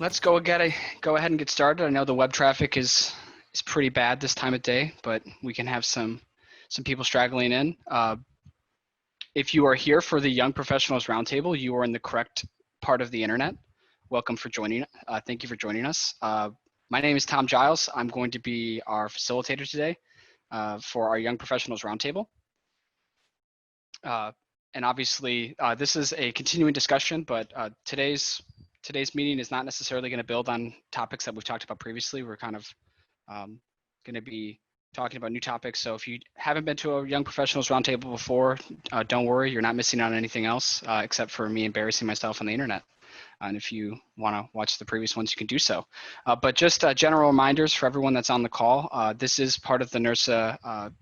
let's go ahead and get started. I know the web traffic is pretty bad this time of day, but we can have some people straggling in. If you are here for the Young Professionals Roundtable, you are in the correct part of the internet. Welcome for joining. Thank you for joining us. My name is Tom Giles. I'm going to be our facilitator today for our Young Professionals Roundtable. And obviously, this is a continuing discussion, but today's meeting is not necessarily going to build on topics that we've talked about previously. We're kind of going to be talking about new topics. So if you haven't been to a Young Professionals Roundtable before, don't worry, you're not missing out on anything else except for me embarrassing myself on the internet. And if you want to watch the previous ones, you can do so. But just general reminders for everyone that's on the call. This is part of the NIRSA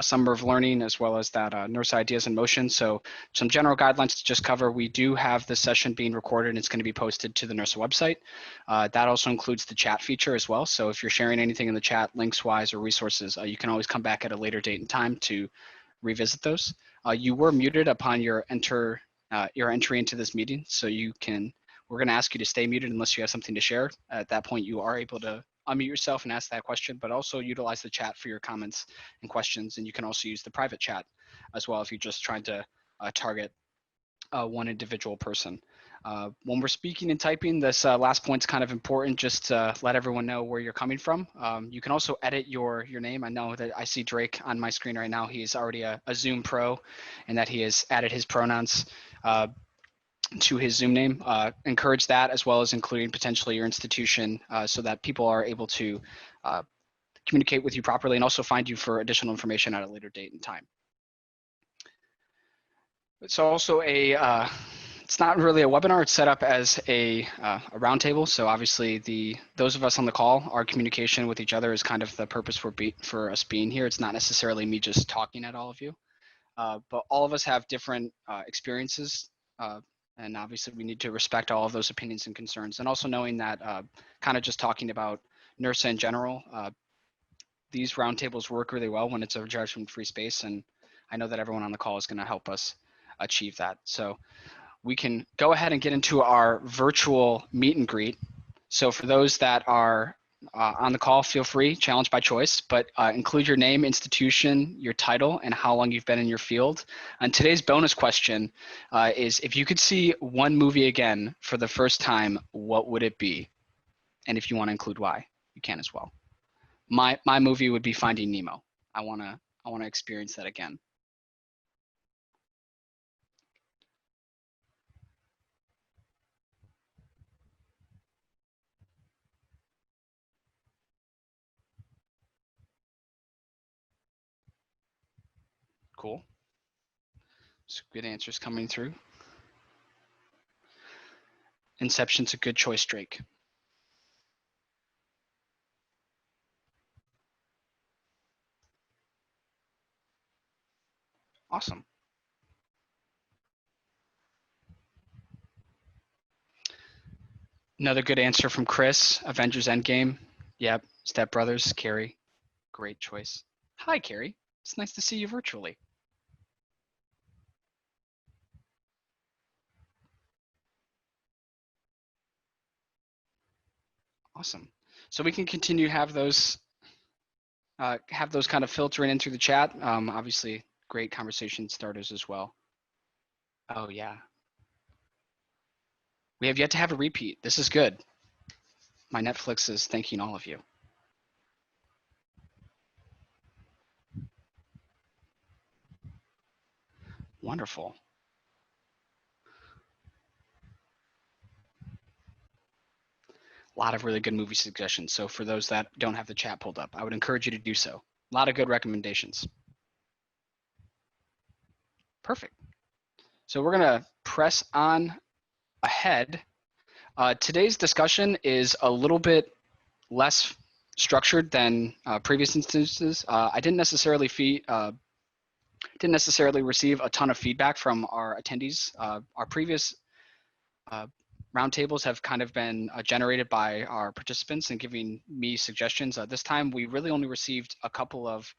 Summer of Learning, as well as that NIRSA Ideas in Motion. So some general guidelines to just cover. We do have this session being recorded and it's going to be posted to the NIRSA website. That also includes the chat feature as well. So if you're sharing anything in the chat, links-wise or resources, you can always come back at a later date and time to revisit those. You were muted upon your entry into this meeting, so we're going to ask you to stay muted unless you have something to share. At that point, you are able to unmute yourself and ask that question, but also utilize the chat for your comments and questions. And you can also use the private chat as well if you're just trying to target one individual person. When we're speaking and typing, this last point's kind of important, just to let everyone know where you're coming from. You can also edit your name. I know that I see Drake on my screen right now. He's already a Zoom pro, and that he has added his pronouns to his Zoom name. Encourage that, as well as including potentially your institution, so that people are able to communicate with you properly and also find you for additional information at a later date and time. It's also it's not really a webinar. It's set up as a roundtable. So obviously those of us on the call, our communication with each other is kind of the purpose for us being here. It's not necessarily me just talking at all of you, but all of us have different experiences. And obviously we need to respect all of those opinions and concerns. And also knowing that kind of just talking about NIRSA in general, these roundtables work really well when it's a judgment-free space. And I know that everyone on the call is going to help us achieve that. So we can go ahead and get into our virtual meet and greet. So for those that are on the call, feel free, challenge by choice, but include your name, institution, your title, and how long you've been in your field. And today's bonus question is, if you could see one movie again for the first time, what would it be? And if you want to include why, you can as well. My movie would be Finding Nemo. I wanna experience that again. Cool. So good answers coming through. Inception's a good choice, Drake. Awesome. Another good answer from Chris, Avengers Endgame. Yep, Step Brothers, Carrie. Great choice. Hi, Carrie. It's nice to see you virtually. Awesome. So we can continue to have those kind of filtering in through the chat. Obviously, great conversation starters as well. Oh, yeah. We have yet to have a repeat. This is good. My Netflix is thanking all of you. Wonderful. A lot of really good movie suggestions. So for those that don't have the chat pulled up, I would encourage you to do so. A lot of good recommendations. Perfect. So we're going to press on ahead. Today's discussion is a little bit less structured than previous instances. I didn't necessarily receive a ton of feedback from our attendees. Our previous roundtables have kind of been generated by our participants and giving me suggestions. This time we really only received a couple of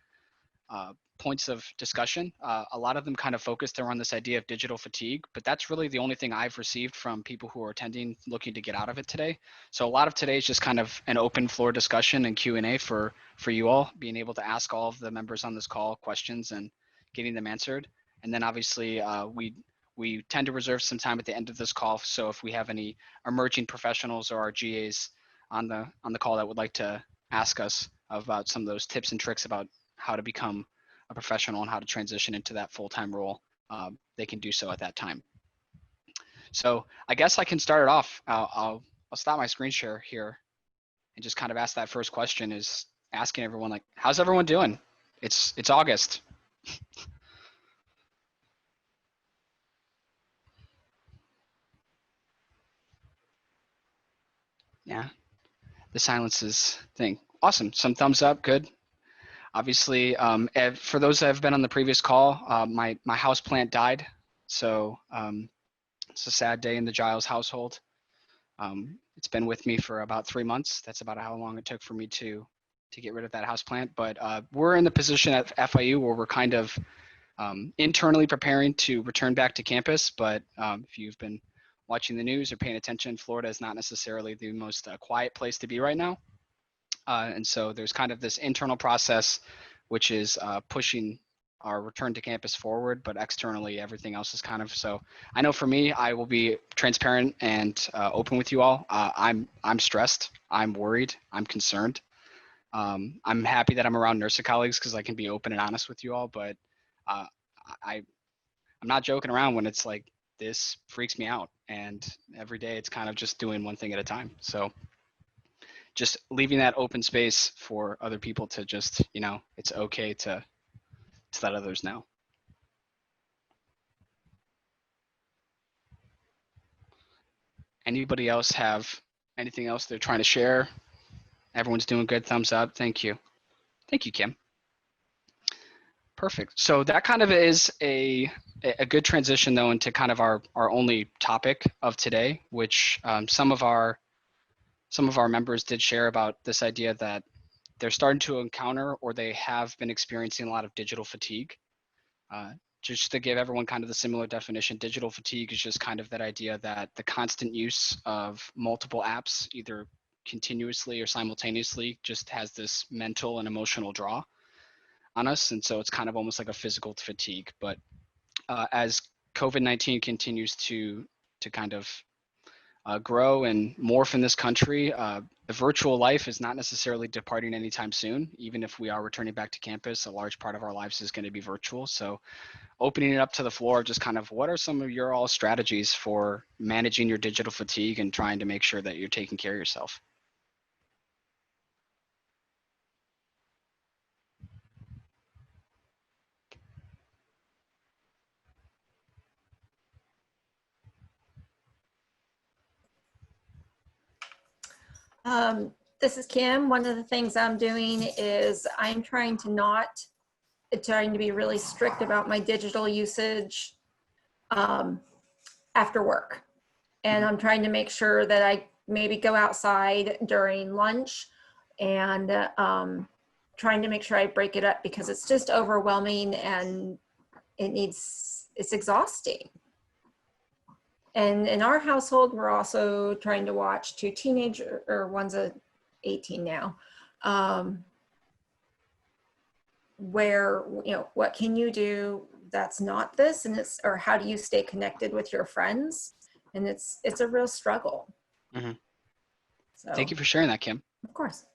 points of discussion. A lot of them kind of focused around this idea of digital fatigue, but that's really the only thing I've received from people who are attending looking to get out of it today. So a lot of today is just kind of an open floor discussion and Q&A for you all, being able to ask all of the members on this call questions and getting them answered. And then obviously we tend to reserve some time at the end of this call. So if we have any emerging professionals or our GAs on the call that would like to ask us about some of those tips and tricks about how to become a professional and how to transition into that full-time role, they can do so at that time. So I guess I can start it off. I'll stop my screen share here and just kind of ask that first question, is asking everyone, like, how's everyone doing? It's August. Yeah, the silence is thing. Awesome, some thumbs up, good. Obviously, for those that have been on the previous call, my house plant died. So it's a sad day in the Giles household. It's been with me for about 3 months. That's about how long it took for me to get rid of that house plant. But we're in the position at FIU where we're kind of internally preparing to return back to campus. But if you've been watching the news or paying attention, Florida is not necessarily the most quiet place to be right now. And so there's kind of this internal process, which is pushing our return to campus forward, but externally everything else is kind of, so I know for me, I will be transparent and open with you all. I'm stressed, I'm worried, I'm concerned. I'm happy that I'm around Nursa colleagues because I can be open and honest with you all, but I'm not joking around when it's like, this freaks me out. And every day it's kind of just doing one thing at a time. So just leaving that open space for other people to just, it's okay to let others know. Anybody else have anything else they're trying to share? Everyone's doing good, thumbs up, thank you. Thank you, Kim. Perfect, so that kind of is a good transition though into kind of our only topic of today, which some of our members did share about this idea that they're starting to encounter or they have been experiencing a lot of digital fatigue. Just to give everyone kind of the similar definition, digital fatigue is just kind of that idea that the constant use of multiple apps, either continuously or simultaneously, just has this mental and emotional draw on us. And so it's kind of almost like a physical fatigue. But as COVID-19 continues to kind of grow and morph in this country, the virtual life is not necessarily departing anytime soon. Even if we are returning back to campus, a large part of our lives is going to be virtual. So opening it up to the floor, just kind of what are some of your all strategies for managing your digital fatigue and trying to make sure that you're taking care of yourself? This is Kim. One of the things I'm doing is I'm trying to be really strict about my digital usage after work. And I'm trying to make sure that I maybe go outside during lunch and trying to make sure I break it up because it's just overwhelming and it's exhausting. And in our household, we're also trying to watch two teenagers, or one's 18 now, where, what can you do that's not this, and or how do you stay connected with your friends? And it's a real struggle. Mm-hmm. So, thank you for sharing that, Kim. Of course.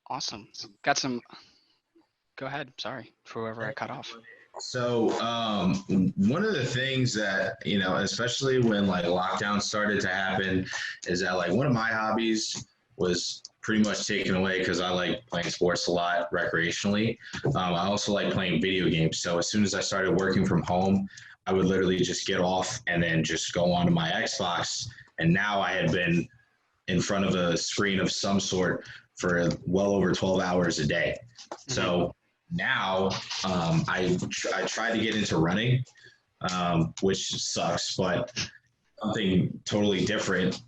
Awesome. Got some. Go ahead. Sorry for whoever I cut off. So one of the things that, especially when like lockdown started to happen, is that like one of my hobbies was pretty much taken away because I like playing sports a lot recreationally. I also like playing video games. So as soon as I started working from home, I would literally just get off and then just go onto my Xbox. And now I had been in front of a screen of some sort for well over 12 hours a day. Mm-hmm. So now I try to get into running, which sucks, but something totally different,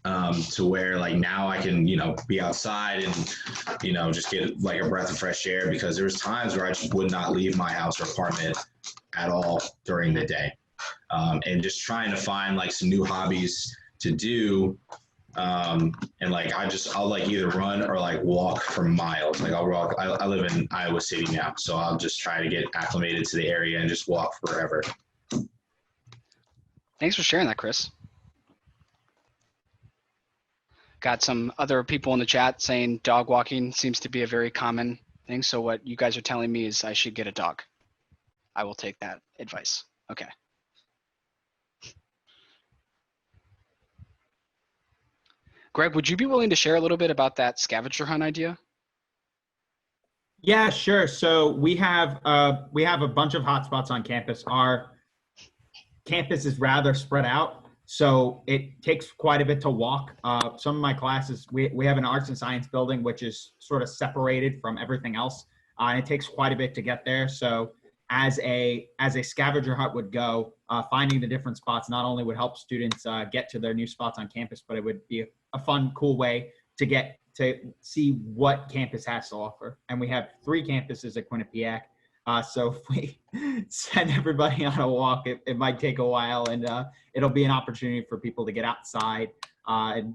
to where like now I can, be outside and, just get like a breath of fresh air, because there was times where I just would not leave my house or apartment at all during the day. And just trying to find like some new hobbies to do. And like I'll like either run or like walk for miles. Like I'll walk. I live in Iowa City now, so I'll just try to get acclimated to the area and just walk forever. Thanks for sharing that, Chris. Got some other people in the chat saying dog walking seems to be a very common thing. So what you guys are telling me is I should get a dog. I will take that advice. Okay. Greg, would you be willing to share a little bit about that scavenger hunt idea? Yeah, sure. So we have a bunch of hotspots on campus. Our campus is rather spread out, so it takes quite a bit to walk. Some of my classes, we have an arts and science building, which is sort of separated from everything else. It takes quite a bit to get there. So as a scavenger hunt would go, finding the different spots not only would help students get to their new spots on campus, but it would be a fun, cool way to get to see what campus has to offer. And we have 3 campuses at Quinnipiac. So if we send everybody on a walk, it might take a while, and it'll be an opportunity for people to get outside and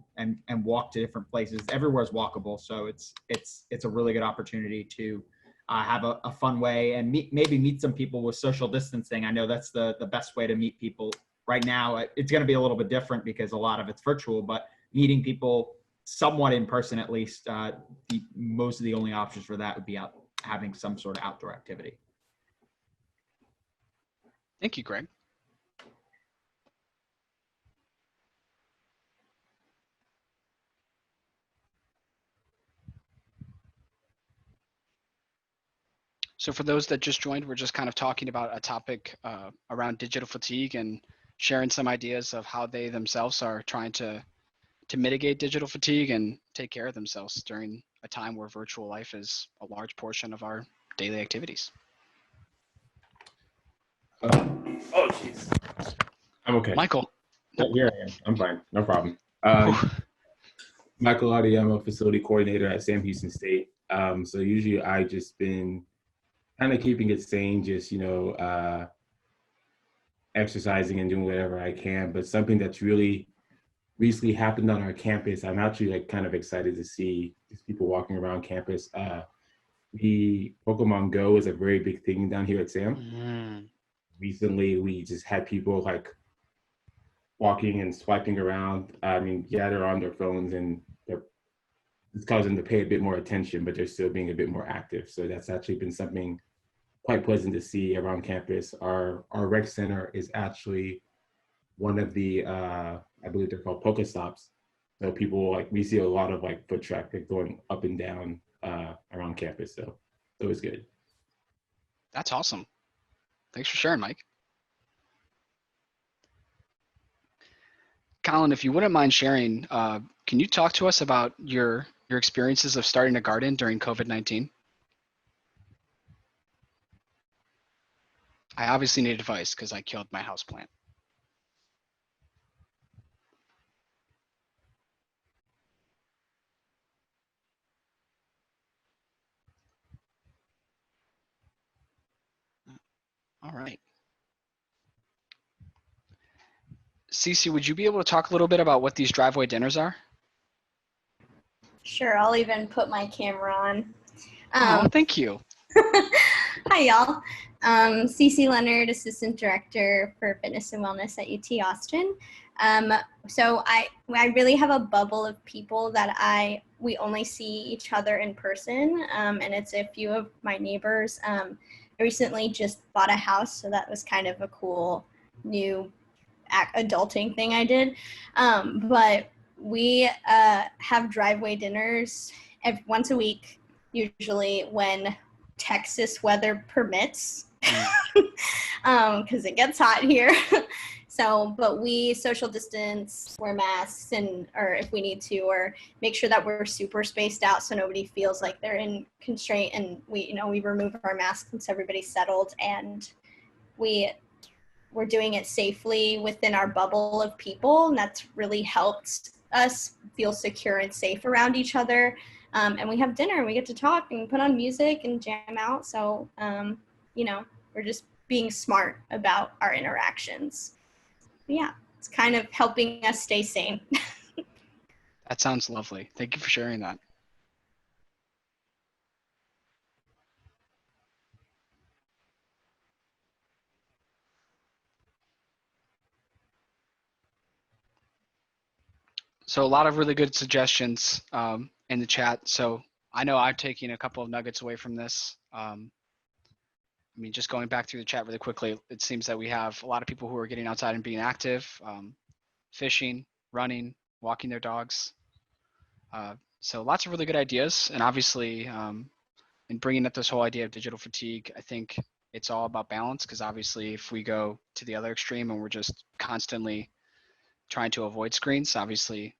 walk to different places. Everywhere is walkable, so it's a really good opportunity to have a fun way and maybe meet some people with social distancing. I know that's the best way to meet people right now. It's going to be a little bit different because a lot of it's virtual, but meeting people somewhat in person, at least, most of the only options for that would be having some sort of outdoor activity. Thank you, Greg. So for those that just joined, we're just kind of talking about a topic around digital fatigue and sharing some ideas of how they themselves are trying to mitigate digital fatigue and take care of themselves during a time where virtual life is a large portion of our daily activities. Oh, jeez. I'm okay. Michael. Here I am. I'm fine. No problem. Michael Audi, I'm a facility coordinator at Sam Houston State. So usually I just been kind of keeping it sane, just, exercising and doing whatever I can. But something that's really recently happened on our campus, I'm actually like kind of excited to see just people walking around campus. The Pokemon Go is a very big thing down here at Sam. Recently, we just had people like walking and swiping around. They're on their phones and it's causing them to pay a bit more attention, but they're still being a bit more active. So that's actually been something quite pleasant to see around campus. Our rec center is actually one of the, I believe they're called Pokestops. So people we see a lot of foot traffic going up and down around campus. So it was good. That's awesome. Thanks for sharing, Mike. Colin, if you wouldn't mind sharing, can you talk to us about your experiences of starting a garden during COVID-19? I obviously need advice because I killed my houseplant. All right. Cece, would you be able to talk a little bit about what these driveway dinners are? Sure, I'll even put my camera on. Oh, thank you. Hi, y'all. Cece Leonard, Assistant Director for Fitness and Wellness at UT Austin. So I really have a bubble of people that we only see each other in person, and it's a few of my neighbors. I recently just bought a house, so that was kind of a cool new adulting thing I did. But we have driveway dinners once a week, usually when Texas weather permits, because it gets hot here. So, but we social distance, wear masks, or if we need to, or make sure that we're super spaced out so nobody feels like they're in constraint. And we remove our masks once everybody's settled, and we we're doing it safely within our bubble of people, and that's really helped us feel secure and safe around each other. And we have dinner and we get to talk and put on music and jam out. So, you know, we're just being smart about our interactions. But yeah, it's kind of helping us stay sane. That sounds lovely. Thank you for sharing that. So a lot of really good suggestions in the chat. So I know I'm taking a couple of nuggets away from this. I mean, just going back through the chat really quickly, it seems that we have a lot of people who are getting outside and being active, fishing, running, walking their dogs. So lots of really good ideas. And obviously, in bringing up this whole idea of digital fatigue, I think it's all about balance, because obviously if we go to the other extreme and we're just constantly trying to avoid screens, obviously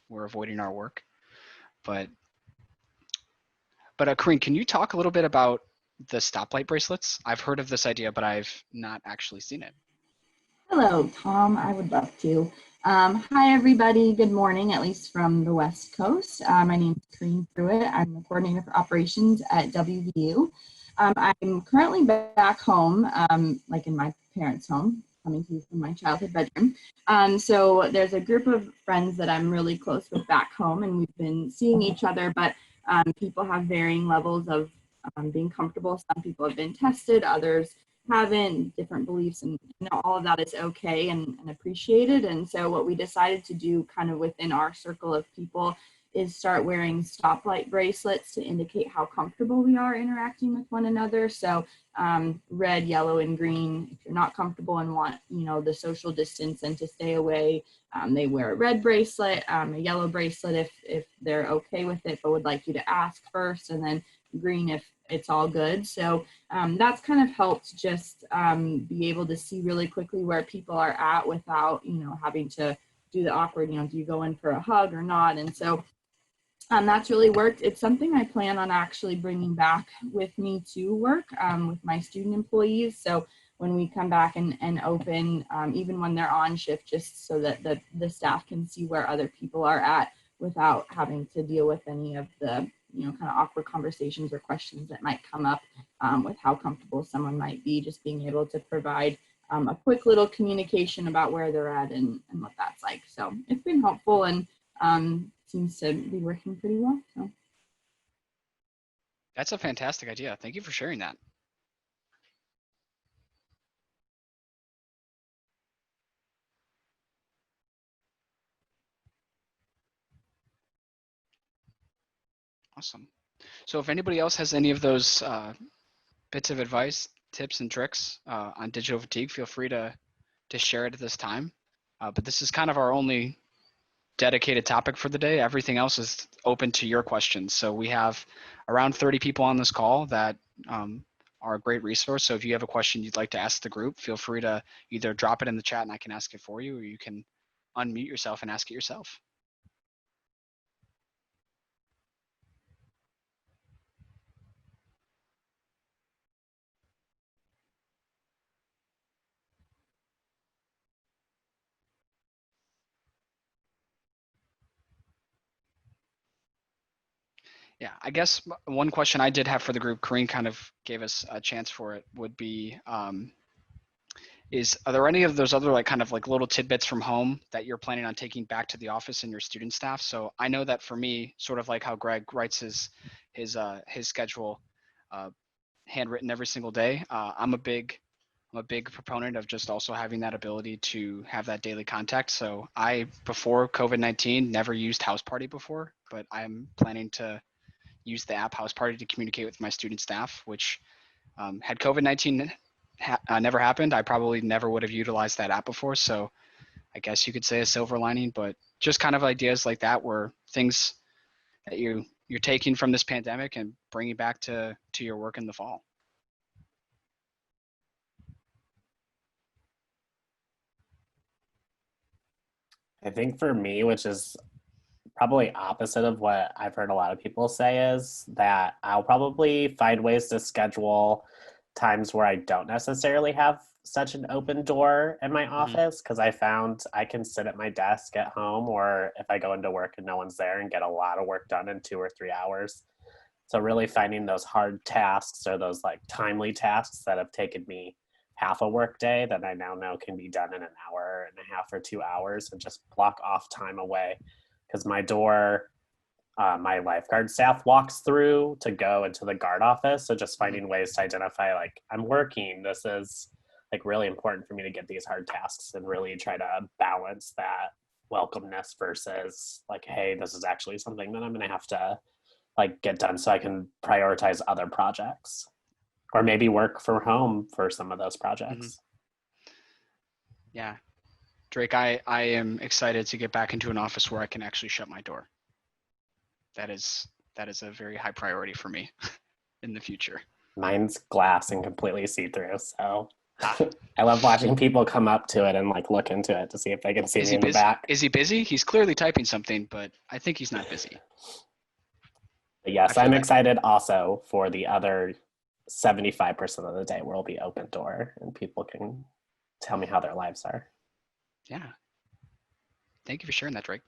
we're avoiding our work. But Corinne, can you talk a little bit about the stoplight bracelets? I've heard of this idea, but I've not actually seen it. Hello, Tom. I would love to. Hi, everybody. Good morning, at least from the West Coast. My name is Corinne Pruitt. I'm the coordinator for operations at WVU. I'm currently back home, like in my parents' home, coming to you from my childhood bedroom. So there's a group of friends that I'm really close with back home, and we've been seeing each other, but people have varying levels of being comfortable. Some people have been tested, others haven't, different beliefs, and all of that is okay and appreciated. And so what we decided to do kind of within our circle of people is start wearing stoplight bracelets to indicate how comfortable we are interacting with one another. So red, yellow, and green, if you're not comfortable and want, you know, the social distance and to stay away, they wear a red bracelet, a yellow bracelet if they're okay with it, but would like you to ask first, and then green if it's all good. So that's kind of helped just be able to see really quickly where people are at without, you know, having to do the awkward, you know, do you go in for a hug or not? And so that's really worked. It's something I plan on actually bringing back with me to work with my student employees. So when we come back and open, even when they're on shift, just so that the staff can see where other people are at without having to deal with any of the, you know, kind of awkward conversations or questions that might come up with how comfortable someone might be, just being able to provide a quick little communication about where they're at and what that's like. So it's been helpful and seems to be working pretty well. So That's a fantastic idea. Thank you for sharing that. Awesome. So if anybody else has any of those bits of advice, tips, and tricks on digital fatigue, feel free to share it at this time. But this is kind of our only dedicated topic for the day. Everything else is open to your questions. So we have around 30 people on this call that are a great resource. So if you have a question you'd like to ask the group, feel free to either drop it in the chat and I can ask it for you, or you can unmute yourself and ask it yourself. Yeah, I guess one question I did have for the group, Corinne kind of gave us a chance for it, would be, are there any of those other like kind of like little tidbits from home that you're planning on taking back to the office and your student staff? So I know that for me, sort of like how Greg writes his schedule handwritten every single day, I'm a big proponent of just also having that ability to have that daily contact. So I, before COVID-19, never used House Party before, but I'm planning to use the app House Party to communicate with my student staff, which had COVID-19 never happened, I probably never would have utilized that app before. So I guess you could say a silver lining, but just kind of ideas like that were things that you're taking from this pandemic and bringing back to your work in the fall. I think for me, which is probably opposite of what I've heard a lot of people say, is that I'll probably find ways to schedule times where I don't necessarily have such an open door in my office because I found I can sit at my desk at home, or if I go into work and no one's there, and get a lot of work done in 2 or 3 hours. So really finding those hard tasks or those like timely tasks that have taken me half a work day that I now know can be done in an hour and a half or 2 hours, and just block off time away. Because my door, my lifeguard staff walks through to go into the guard office. So just finding ways to identify, like, I'm working, this is like really important for me to get these hard tasks, and really try to balance that welcomeness versus like, hey, this is actually something that I'm going to have to like get done so I can prioritize other projects, or maybe work from home for some of those projects. Yeah. Drake, I am excited to get back into an office where I can actually shut my door. That is a very high priority for me in the future. Mine's glass and completely see-through, so I love watching people come up to it and like look into it to see if they can see me in the back. Is he busy? He's clearly typing something, but I think he's not busy. But yes, I'm excited also for the other 75% of the day where it'll be open door and people can tell me how their lives are. Yeah. Thank you for sharing that, Drake.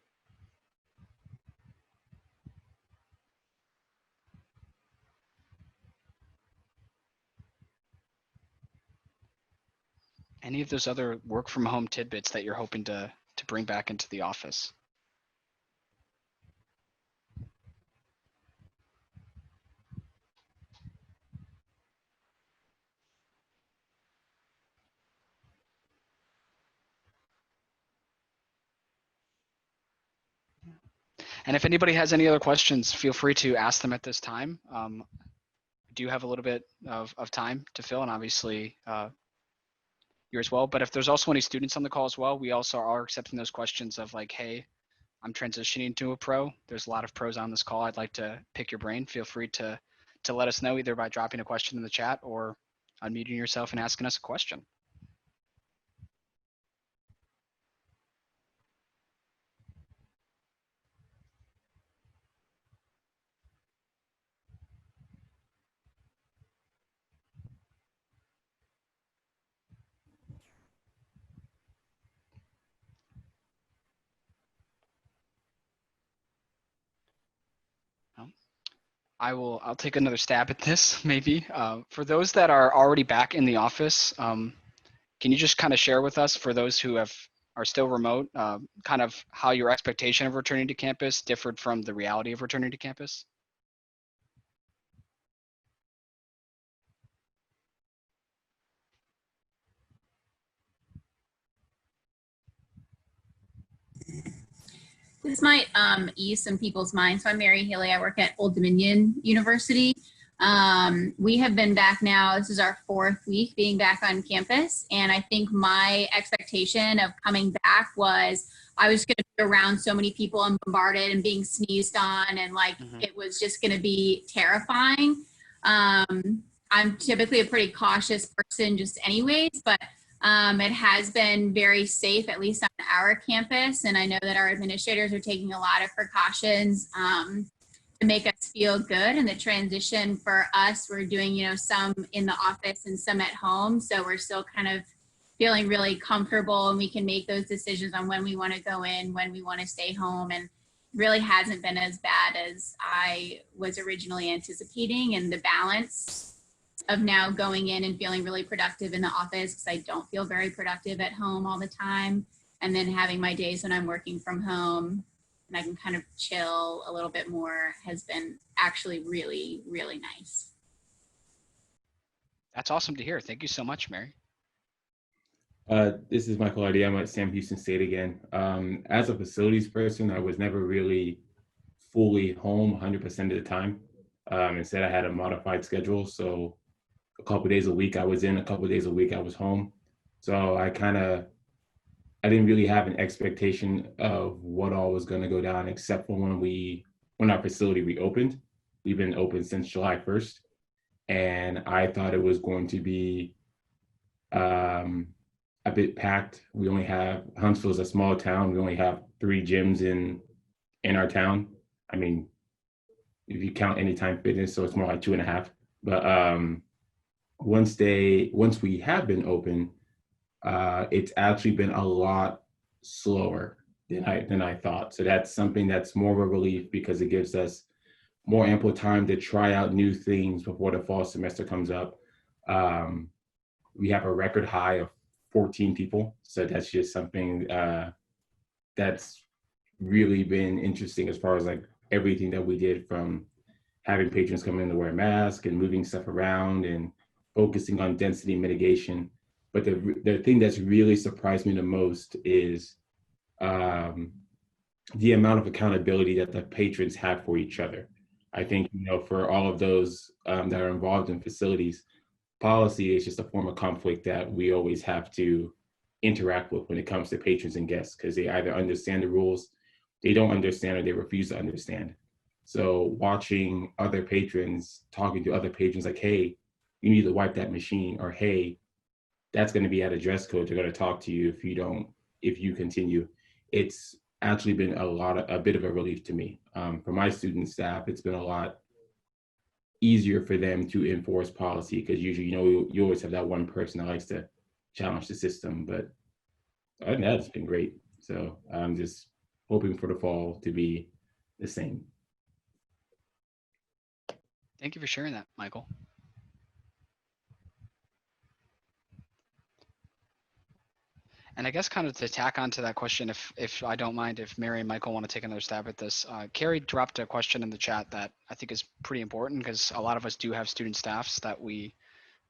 Any of those other work from home tidbits that you're hoping to bring back into the office? And if anybody has any other questions, feel free to ask them at this time. Do you have a little bit of time to fill, and obviously you as well. But if there's also any students on the call as well, we also are accepting those questions of like, hey, I'm transitioning to a pro. There's a lot of pros on this call. I'd like to pick your brain. Feel free to let us know either by dropping a question in the chat or unmuting yourself and asking us a question. I'll take another stab at this maybe. For those that are already back in the office, can you just kind of share with us, for those who are still remote, kind of how your expectation of returning to campus differed from the reality of returning to campus? This might ease some people's minds. So I'm Mary Healy. I work at Old Dominion University. We have been back now. This is our 4th week being back on campus. And I think my expectation of coming back was I was going to be around so many people and bombarded and being sneezed on. And like, it was just going to be terrifying. I'm typically a pretty cautious person just anyways, but it has been very safe, at least on our campus. And I know that our administrators are taking a lot of precautions to make us feel good. And the transition for us, we're doing, some in the office and some at home. So we're still kind of feeling really comfortable, and we can make those decisions on when we want to go in, when we want to stay home. And really hasn't been as bad as I was originally anticipating. And the balance of now going in and feeling really productive in the office, because I don't feel very productive at home all the time, and then having my days when I'm working from home and I can kind of chill a little bit more, has been actually really, really nice. That's awesome to hear. Thank you so much, Mary. This is Michael Audi. I'm at Sam Houston State again. As a facilities person, I was never really fully home 100% of the time. Instead, I had a modified schedule. So a couple of days a week I was in, a couple of days a week I was home. So I didn't really have an expectation of what all was going to go down, except for when our facility reopened. We've been open since July 1st. And I thought it was going to be a bit packed. We only have, Huntsville's a small town. We only have 3 gyms in our town. I mean, if you count Anytime Fitness, so it's more like 2.5. But once we have been open, it's actually been a lot slower than I thought. So that's something that's more of a relief because it gives us more ample time to try out new things before the fall semester comes up. We have a record high of 14 people. So that's just something that's really been interesting as far as like everything that we did, from having patrons come in to wear masks and moving stuff around and focusing on density mitigation. But the thing that's really surprised me the most is the amount of accountability that the patrons have for each other. I think, you know, for all of those that are involved in facilities, policy is just a form of conflict that we always have to interact with when it comes to patrons and guests, because they either understand the rules, they don't understand, or they refuse to understand. So watching other patrons talking to other patrons like, hey, you need to wipe that machine, or hey, that's going to be at a dress code. They're going to talk to you if you continue. It's actually been a bit of a relief to me. For my student staff, it's been a lot easier for them to enforce policy, because usually, you know, you always have that one person that likes to challenge the system. But other than that, it's been great. So I'm just hoping for the fall to be the same. Thank you for sharing that, Michael. And I guess kind of to tack on to that question, if I don't mind, if Mary and Michael want to take another stab at this, Carrie dropped a question in the chat that I think is pretty important, because a lot of us do have student staffs that we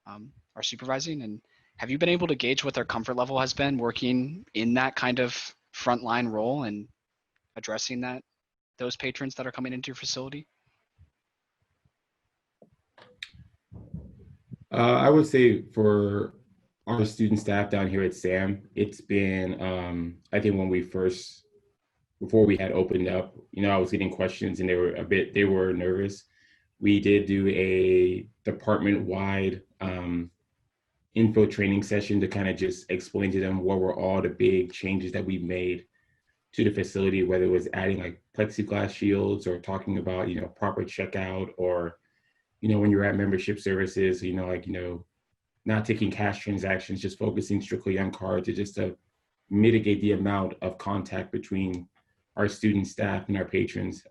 are supervising. And have you been able to gauge what their comfort level has been working in that kind of frontline role and addressing those patrons that are coming into your facility? I would say for our student staff down here at SAM, it's been, I think before we had opened up, you know, I was getting questions and they were nervous. We did do a department-wide info training session to kind of just explain to them what were all the big changes that we made to the facility, whether it was adding like plexiglass shields or talking about, you know, proper checkout, or, you know, when you're at membership services, you know, like, you know, not taking cash transactions, just focusing strictly on cards, just to mitigate the amount of contact between our student staff and our patrons.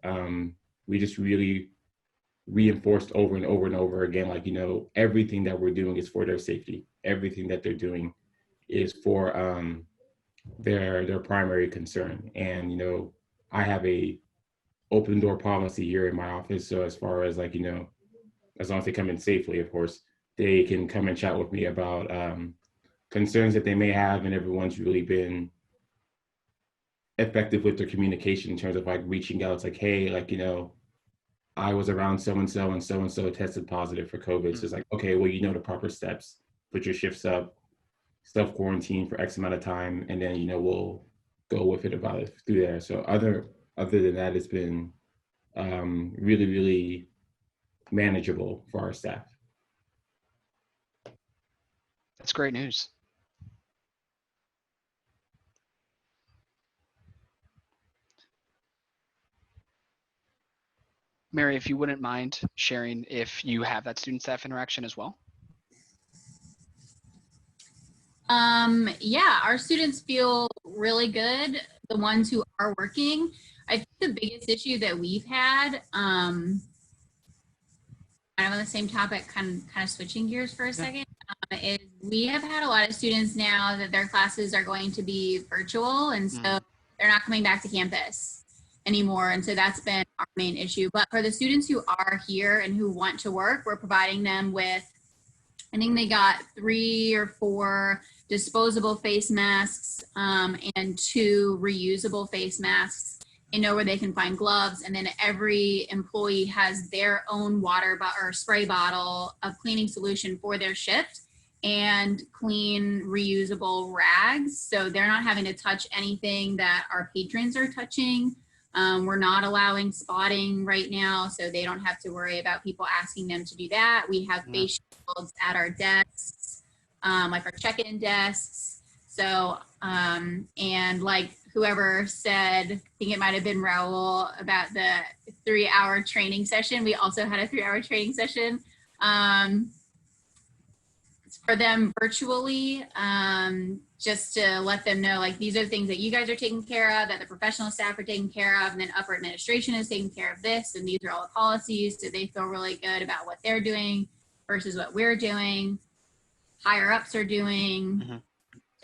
We just really reinforced over and over and over again, like, you know, everything that we're doing is for their safety. Everything that they're doing is for their primary concern. And, you know, I have a open door policy here in my office. So as far as like, you know, as long as they come in safely, of course, they can come and chat with me about concerns that they may have. And everyone's really been effective with their communication in terms of like reaching out. It's like, hey, like, you know, I was around so-and-so and so-and-so tested positive for COVID. So it's like, okay, well, you know the proper steps, put your shifts up, self-quarantine for X amount of time, and then, you know, we'll go with it about it through there. So other than that, it's been really, really manageable for our staff. That's great news. Mary, if you wouldn't mind sharing if you have that student staff interaction as well. Yeah, our students feel really good. The ones who are working, I think the biggest issue that we've had, kind of on the same topic, kind of switching gears for a second, is we have had a lot of students now that their classes are going to be virtual, and so they're not coming back to campus anymore. And so that's been our main issue. But for the students who are here and who want to work, we're providing them with, I think they got 3 or 4 disposable face masks and 2 reusable face masks. They know where they can find gloves, and then every employee has their own water or spray bottle of cleaning solution for their shift, and clean reusable rags. So they're not having to touch anything that our patrons are touching. We're not allowing spotting right now, so they don't have to worry about people asking them to do that. We have face shields at our desks, like our check-in desks. So, and like whoever said, I think it might have been Raul, about the 3-hour training session. We also had a 3-hour training session. It's for them virtually, just to let them know, like, these are things that you guys are taking care of, that the professional staff are taking care of, and then upper administration is taking care of this, and these are all the policies, so they feel really good about what they're doing versus what we're doing, higher ups are doing. Mhm.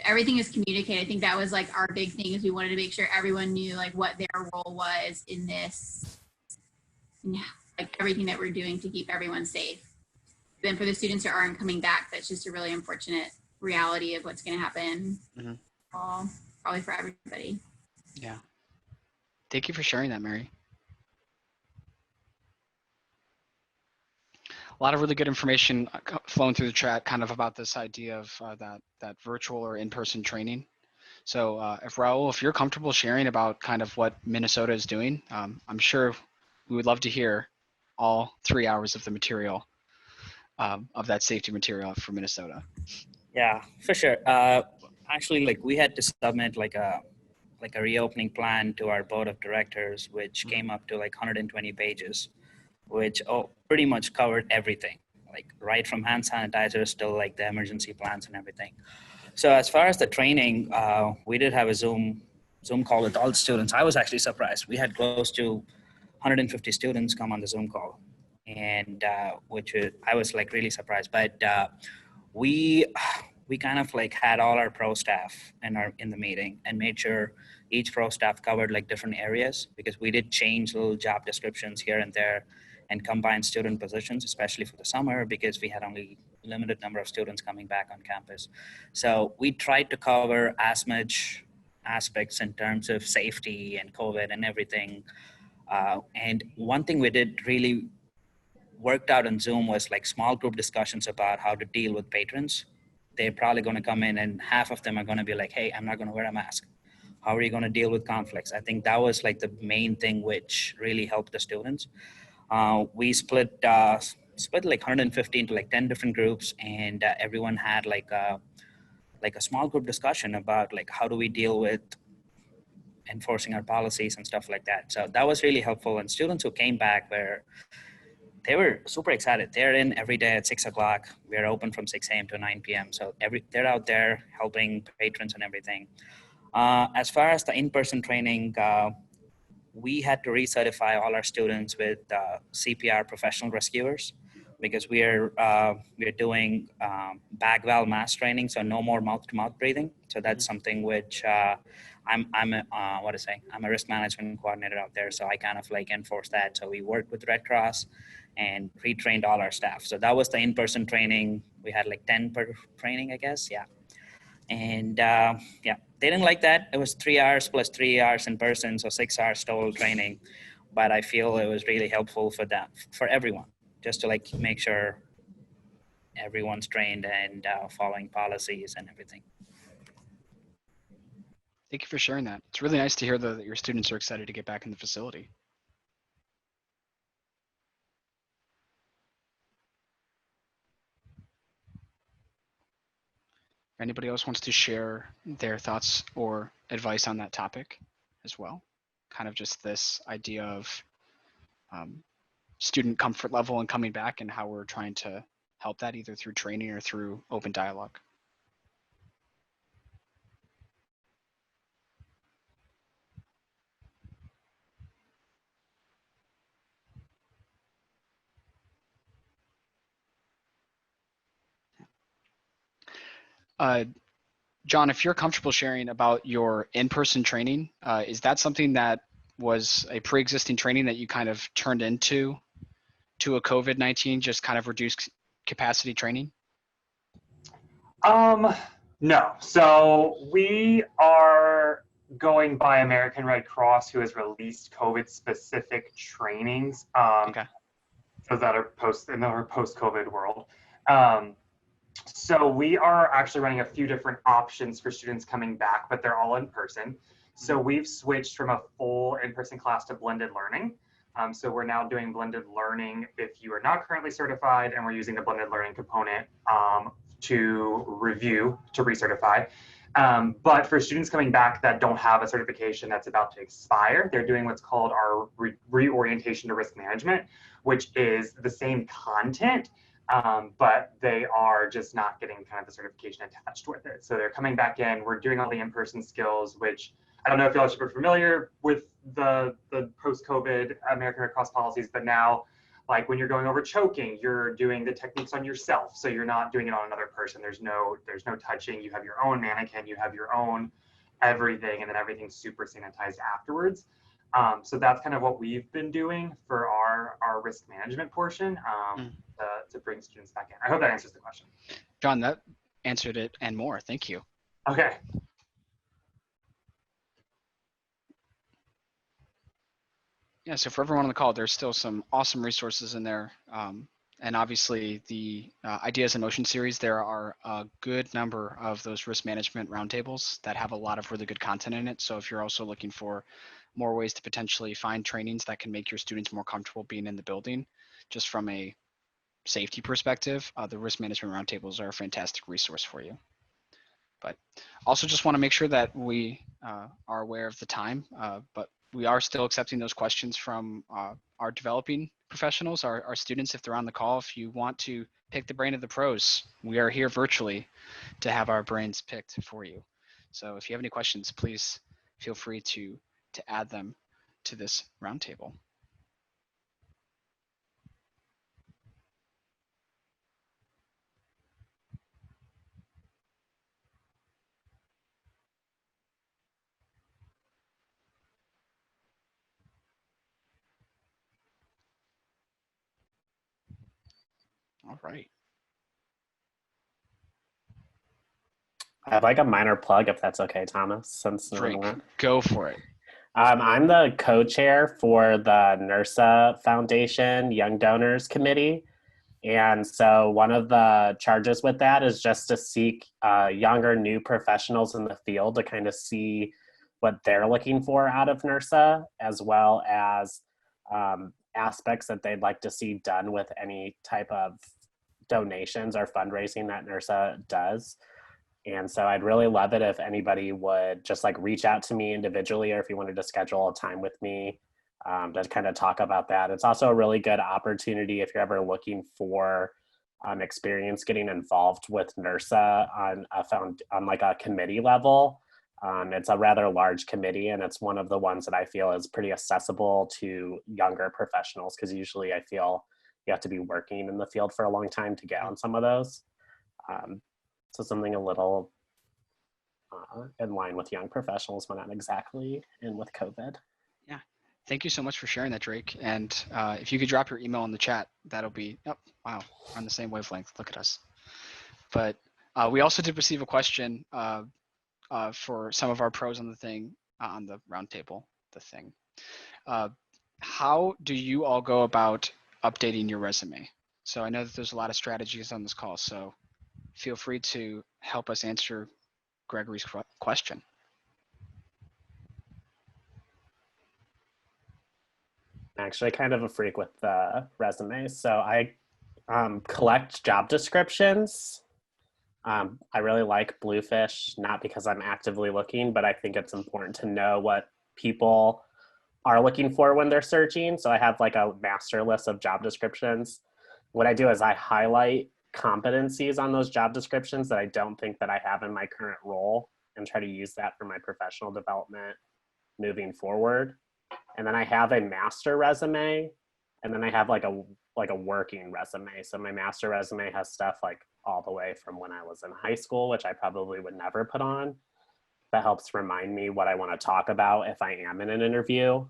Everything is communicated. I think that was like our big thing, is we wanted to make sure everyone knew like what their role was in this, like everything that we're doing to keep everyone safe. Then for the students that aren't coming back, that's just a really unfortunate reality of what's going to happen. Mhm. Probably for everybody. Yeah. Thank you for sharing that, Mary. A lot of really good information flowing through the chat, kind of about this idea of that virtual or in-person training. So if Raul, if you're comfortable sharing about kind of what Minnesota is doing, I'm sure we would love to hear all 3 hours of the material, of that safety material for Minnesota. Yeah, for sure. Actually, like, we had to submit like a reopening plan to our board of directors, which came up to like 120 pages, which pretty much covered everything, like right from hand sanitizers till like the emergency plans and everything. So as far as the training, we did have a Zoom call with all the students. I was actually surprised. We had close to 150 students come on the Zoom call, and I was like really surprised. But we kind of like had all our pro staff in the meeting and made sure each pro staff covered like different areas, because we did change little job descriptions here and there and combine student positions, especially for the summer, because we had only limited number of students coming back on campus. So we tried to cover as much aspects in terms of safety and COVID and everything. And one thing we did really worked out on Zoom was like small group discussions about how to deal with patrons. They're probably going to come in and half of them are going to be like, hey, I'm not going to wear a mask. How are you going to deal with conflicts? I think that was like the main thing which really helped the students. We split like 115 to like 10 different groups, and everyone had like a small group discussion about like how do we deal with enforcing our policies and stuff like that. So that was really helpful. And students who came back they were super excited. They're in every day at 6 o'clock. We're open from 6 a.m. to 9 p.m. So they're out there helping patrons and everything. As far as the in-person training, we had to recertify all our students with CPR professional rescuers, because we're doing bag valve mask training, so no more mouth-to-mouth breathing. So that's something which I'm a risk management coordinator out there, so I kind of like enforce that. So we worked with Red Cross and retrained all our staff. So that was the in-person training. We had like 10 per training, I guess. Yeah. And they didn't like that. It was 3 hours plus 3 hours in person, so 6 hours total training. But I feel it was really helpful for everyone, just to like make sure everyone's trained and following policies and everything. Thank you for sharing that. It's really nice to hear that your students are excited to get back in the facility. If anybody else wants to share their thoughts or advice on that topic as well, kind of just this idea of student comfort level and coming back, and how we're trying to help that either through training or through open dialogue. John, if you're comfortable sharing about your in-person training, is that something that was a pre-existing training that you kind of turned into a COVID-19, just kind of reduced capacity training? No. So we are going by American Red Cross, who has released COVID-specific trainings. Okay. For that are in our post-COVID world. So we are actually running a few different options for students coming back, but they're all in person. So we've switched from a full in-person class to blended learning. So we're now doing blended learning if you are not currently certified, and we're using the blended learning component to recertify. But for students coming back that don't have a certification that's about to expire, they're doing what's called our reorientation to risk management, which is the same content, but they are just not getting kind of the certification attached with it. So they're coming back in, we're doing all the in-person skills, which I don't know if y'all are super familiar with the post-COVID American Red Cross policies, but now, like when you're going over choking, you're doing the techniques on yourself. So you're not doing it on another person. There's no touching. You have your own mannequin, you have your own everything, and then everything's super sanitized afterwards. So that's kind of what we've been doing for our risk management portion to bring students back in. I hope that answers the question. John, that answered it and more. Thank you. Okay. Yeah, so for everyone on the call, there's still some awesome resources in there. And obviously the Ideas in Motion series, there are a good number of those risk management roundtables that have a lot of really good content in it. So if you're also looking for more ways to potentially find trainings that can make your students more comfortable being in the building, just from a safety perspective, the risk management roundtables are a fantastic resource for you. But also just want to make sure that we are aware of the time, but we are still accepting those questions from our developing professionals, our students, if they're on the call. If you want to pick the brain of the pros, we are here virtually to have our brains picked for you. So if you have any questions, please feel free to add them to this roundtable. All right. I have like a minor plug, if that's okay, Thomas, since Drake, go for it. I'm the co-chair for the NIRSA Foundation Young Donors Committee. And so one of the charges with that is just to seek younger new professionals in the field to kind of see what they're looking for out of NIRSA, as well as aspects that they'd like to see done with any type of donations or fundraising that NIRSA does. And so I'd really love it if anybody would just like reach out to me individually, or if you wanted to schedule a time with me to kind of talk about that. It's also a really good opportunity if you're ever looking for experience getting involved with NIRSA on like a committee level. It's a rather large committee, and it's one of the ones that I feel is pretty accessible to younger professionals, because usually I feel you have to be working in the field for a long time to get on some of those. So something a little in line with young professionals, but not exactly in with COVID. Yeah, thank you so much for sharing that, Drake. And if you could drop your email in the chat, that'll be, oh, wow, we're on the same wavelength, look at us. But we also did receive a question for some of our pros on the thing, on the roundtable, the thing. How do you all go about updating your resume? So I know that there's a lot of strategies on this call, so feel free to help us answer Gregory's question. Actually kind of a freak with the resumes. So I collect job descriptions. I really like Bluefish, not because I'm actively looking, but I think it's important to know what people are looking for when they're searching. So I have like a master list of job descriptions. What I do is I highlight competencies on those job descriptions that I don't think that I have in my current role, and try to use that for my professional development moving forward. And then I have a master resume, and then I have like a working resume. So my master resume has stuff like all the way from when I was in high school, which I probably would never put on. That helps remind me what I want to talk about if I am in an interview.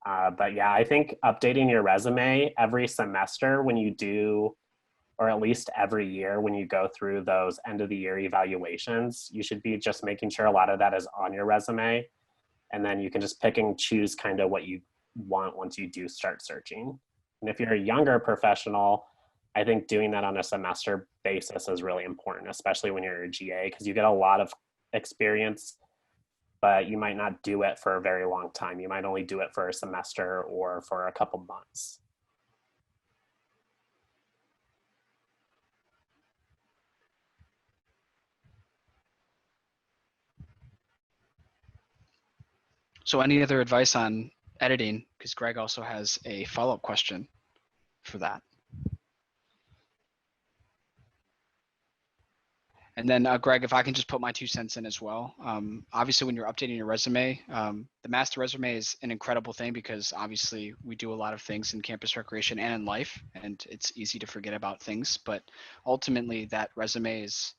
But yeah, I think updating your resume every semester when you do, or at least every year when you go through those end of the year evaluations, you should be just making sure a lot of that is on your resume. And then you can just pick and choose kind of what you want once you do start searching. And if you're a younger professional, I think doing that on a semester basis is really important, especially when you're a GA, because you get a lot of experience, but you might not do it for a very long time. You might only do it for a semester or for a couple months. So any other advice on editing? Because Greg also has a follow-up question for that. And then Greg, if I can just put my 2 cents in as well. Obviously, when you're updating your resume, the master resume is an incredible thing because obviously we do a lot of things in campus recreation and in life, and it's easy to forget about things. But ultimately, that resume is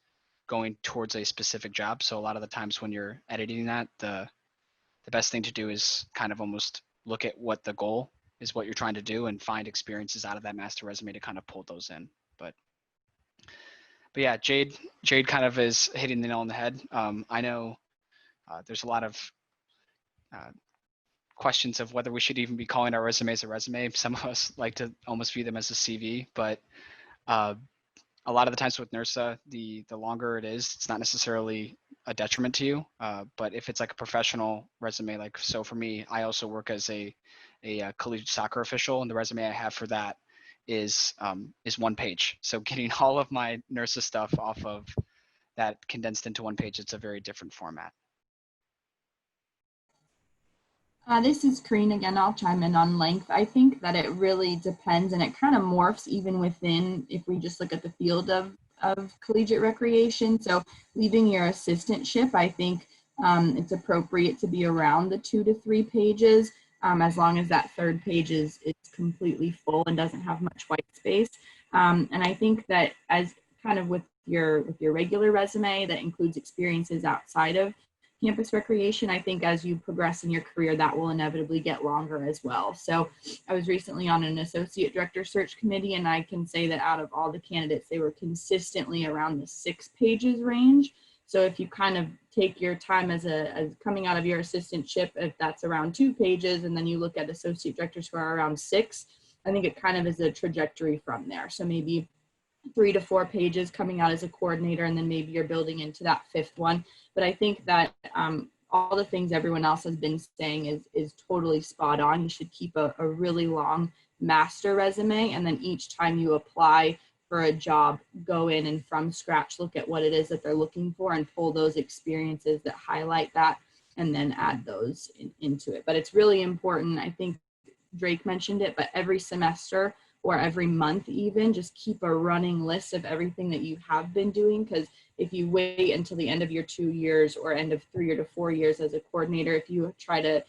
going towards a specific job. So a lot of the times when you're editing that, the best thing to do is kind of almost look at what the goal is, what you're trying to do, and find experiences out of that master resume to kind of pull those in. But yeah, Jade kind of is hitting the nail on the head. I know there's a lot of questions of whether we should even be calling our resumes a resume. Some of us like to almost view them as a CV, but a lot of the times with NIRSA, the longer it is, it's not necessarily a detriment to you. But if it's like a professional resume, like so for me, I also work as a collegiate soccer official, and the resume I have for that is 1 page. So getting all of my NIRSA stuff off of that condensed into 1 page, it's a very different format. This is Kareen again. I'll chime in on length. I think that it really depends, and it kind of morphs even within, if we just look at the field of collegiate recreation. So leaving your assistantship, I think it's appropriate to be around the 2 to 3 pages, as long as that 3rd page is completely full and doesn't have much white space. And I think that as kind of with your regular resume that includes experiences outside of campus recreation, I think as you progress in your career, that will inevitably get longer as well. So I was recently on an associate director search committee, and I can say that out of all the candidates, they were consistently around the 6 pages range. So if you kind of take your time as coming out of your assistantship, if that's around 2 pages, and then you look at associate directors who are around 6, I think it kind of is a trajectory from there. So maybe 3 to 4 pages coming out as a coordinator, and then maybe you're building into that 5th one. But I think that all the things everyone else has been saying is totally spot on. You should keep a really long master resume, and then each time you apply for a job, go in and from scratch look at what it is that they're looking for and pull those experiences that highlight that, and then add those into it. But it's really important. I think Drake mentioned it, but every semester or every month even, just keep a running list of everything that you have been doing, because if you wait until the end of your 2 years or end of 3 to 4 years as a coordinator, if you try to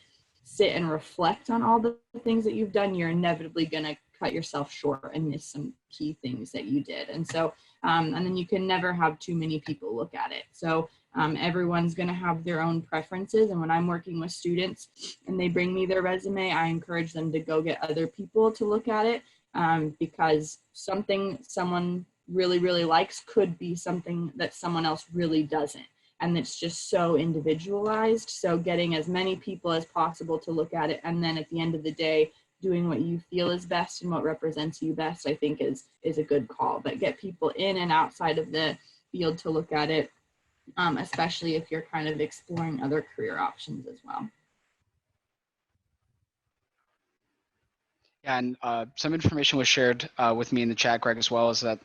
sit and reflect on all the things that you've done, you're inevitably going to cut yourself short and miss some key things that you did. And so, and then you can never have too many people look at it. So everyone's going to have their own preferences. And when I'm working with students and they bring me their resume, I encourage them to go get other people to look at it. Because something someone really, really likes could be something that someone else really doesn't. And it's just so individualized. So getting as many people as possible to look at it, and then at the end of the day, doing what you feel is best and what represents you best, I think is a good call. But get people in and outside of the field to look at it, especially if you're kind of exploring other career options as well. Yeah, and some information was shared with me in the chat, Greg, as well, is that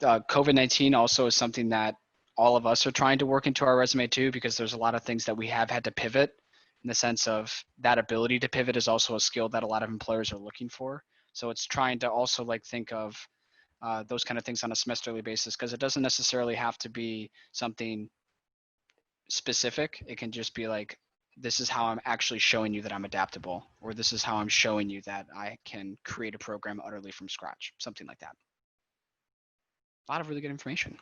COVID-19 also is something that all of us are trying to work into our resume too, because there's a lot of things that we have had to pivot, in the sense of that ability to pivot is also a skill that a lot of employers are looking for. So it's trying to also like think of those kind of things on a semesterly basis, because it doesn't necessarily have to be something specific. It can just be like, this is how I'm actually showing you that I'm adaptable, or this is how I'm showing you that I can create a program utterly from scratch, something like that. A lot of really good information.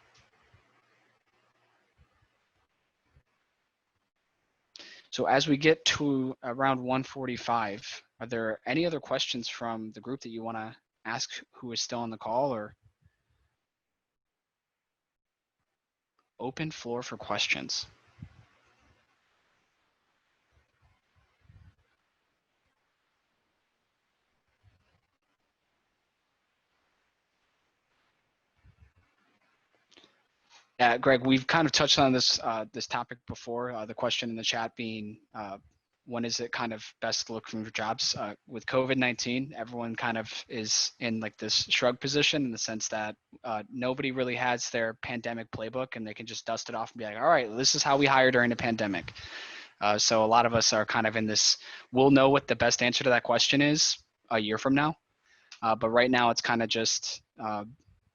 So as we get to around 1:45, are there any other questions from the group that you want to ask who is still on the call, or open floor for questions? Yeah, Greg, we've kind of touched on this this topic before. The question in the chat being, when is it kind of best to look for jobs? With COVID-19, everyone kind of is in like this shrug position, in the sense that nobody really has their pandemic playbook, and they can just dust it off and be like, all right, this is how we hire during a pandemic. So a lot of us are kind of in this, we'll know what the best answer to that question is a year from now. But right now it's kind of just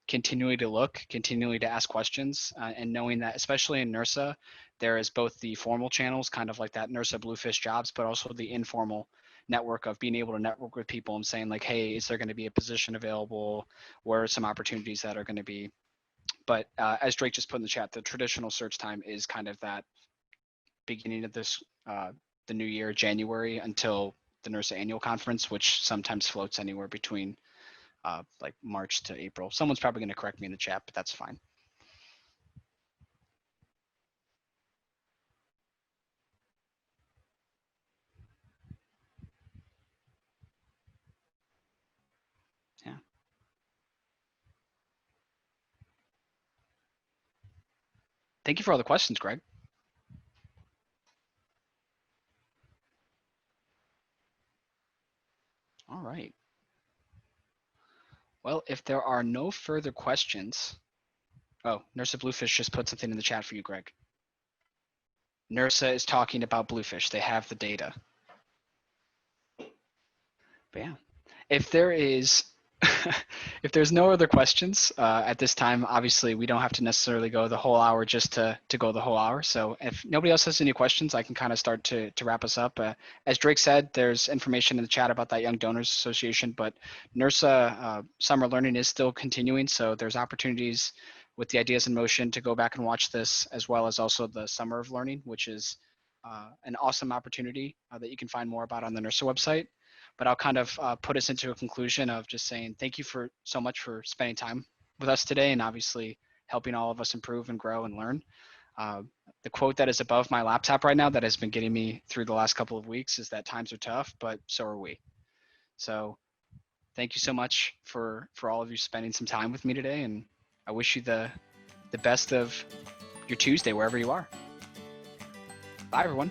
continually to look, continually to ask questions, and knowing that, especially in NIRSA, there is both the formal channels, kind of like that NIRSA Bluefish jobs, but also the informal network of being able to network with people and saying like, hey, is there going to be a position available? Where are some opportunities that are going to be? But as Drake just put in the chat, the traditional search time is kind of that beginning of this, the new year, January, until the NIRSA annual conference, which sometimes floats anywhere between like March to April. Someone's probably going to correct me in the chat, but that's fine. Yeah. Thank you for all the questions, Greg. All right. Well, if there are no further questions, oh, NIRSA Bluefish just put something in the chat for you, Greg. NIRSA is talking about Bluefish. They have the data. But yeah, if there is, if there's no other questions at this time, obviously we don't have to necessarily go the whole hour just to go the whole hour. So if nobody else has any questions, I can kind of start to wrap us up. As Drake said, there's information in the chat about that Young Donors Association, but NIRSA Summer Learning is still continuing. So there's opportunities with the Ideas in Motion to go back and watch this, as well as also the Summer of Learning, which is an awesome opportunity that you can find more about on the NIRSA website. But I'll kind of put us into a conclusion of just saying thank you for so much for spending time with us today, and obviously helping all of us improve and grow and learn. The quote that is above my laptop right now that has been getting me through the last couple of weeks is that times are tough, but so are we. So thank you so much for all of you spending some time with me today, and I wish you the best of your Tuesday wherever you are. Bye, everyone.